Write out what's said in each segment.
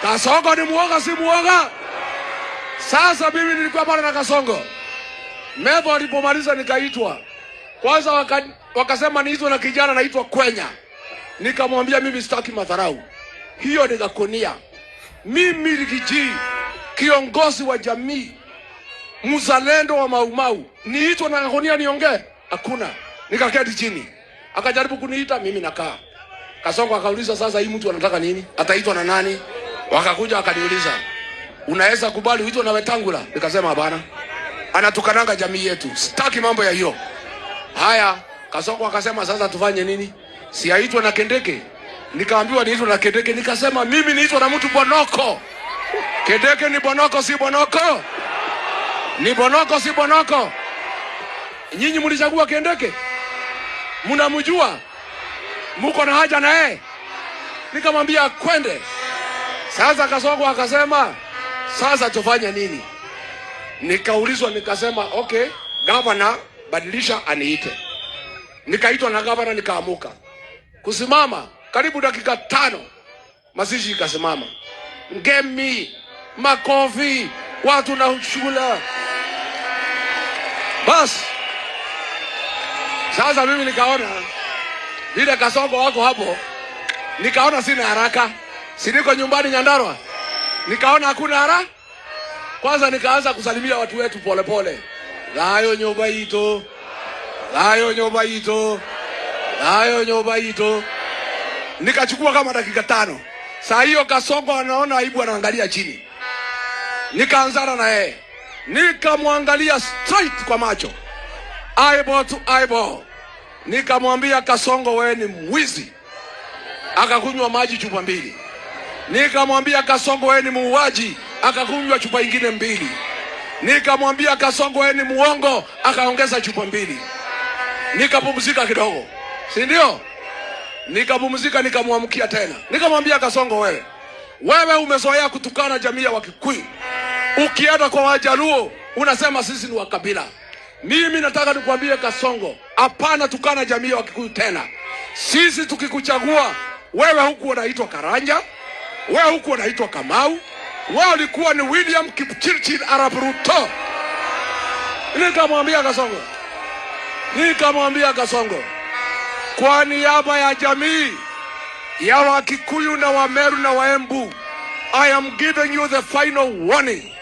Kasongo ni muoga si muoga? Sasa mimi nilikuwa pale na Kasongo. Mevo alipomaliza nikaitwa. Kwanza wakasema niitwe na kijana naitwa Kwenya. Nikamwambia mimi sitaki madharau. Hiyo nikakonia. Mimi Rigiji, kiongozi wa jamii, mzalendo wa Maumau, niitwa na kakonia niongee? Hakuna. Nikaketi chini. Akajaribu kuniita, mimi nakaa. Kasongo akauliza, sasa hii mtu anataka nini? Ataitwa na nani? Wakakuja wakaniuliza, unaweza kubali uitwe na Wetangula? Nikasema hapana. Anatukananga jamii yetu. Sitaki mambo ya hiyo. Haya, Kasongo akasema sasa tufanye nini? Si aitwe na Kendeke. Nikaambiwa niitwe na Kendeke, nikasema mimi niitwe na mtu Bonoko. Kendeke ni Bonoko si Bonoko? Ni Bonoko si Bonoko? Nyinyi mlichagua Kendeke? Mnamjua? Muko na haja na yeye? Nikamwambia kwende. Sasa Kasongo akasema sasa tufanye nini? Nikaulizwa nikasema okay, gavana badilisha aniite. Nikaitwa na gavana nikaamuka. Kusimama karibu dakika 5 mazishi ikasimama. Ngemi, makofi, watu na shula. Bas. Sasa mimi nikaona vile Kasongo wako hapo, nikaona sina haraka. Si niko nyumbani Nyandarua. Nikaona hakuna haraka. Kwanza nikaanza kusalimia watu wetu pole pole. Layo nyoba ito. Layo nyoba ito. Layo nyoba ito. Nikachukua kama dakika 5. Saa hiyo Kasongo anaona aibu, anaangalia chini. Nikaanzana na yeye. Nikamwangalia straight kwa macho. Eyeball to eyeball. Nikamwambia Kasongo, wewe ni mwizi. Akakunywa maji chupa 2. Nikamwambia Kasongo, wewe ni muuaji. Akakunywa chupa nyingine 2. Nikamwambia Kasongo, wewe ni muongo. Akaongeza chupa 2. Nikapumzika kidogo. Si ndio? Nikapumzika, nikamwamkia tena. Nikamwambia Kasongo, wewe umezoea kutukana jamii ya Wakikuyu. Ukienda kwa Wajaluo unasema sisi ni wakabila. Mimi nataka nikwambie Kasongo, hapana tukana jamii ya Wakikuyu tena. Sisi tukikuchagua wewe huku unaitwa Karanja, wewe huku unaitwa Kamau, wewe ulikuwa ni William Kipchirchir Arap Ruto. Nikamwambia Kasongo, kwa niaba ya jamii ya Wakikuyu na Wameru na Waembu, I am giving you the final warning.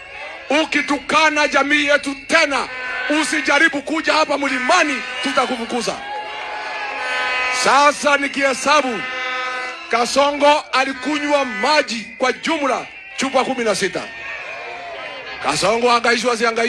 Ukitukana jamii yetu tena, usijaribu kuja hapa mlimani, tutakufukuza. Sasa nikihesabu, Kasongo alikunywa maji kwa jumla chupa 16. Kasongo angaishwa si angaishwa.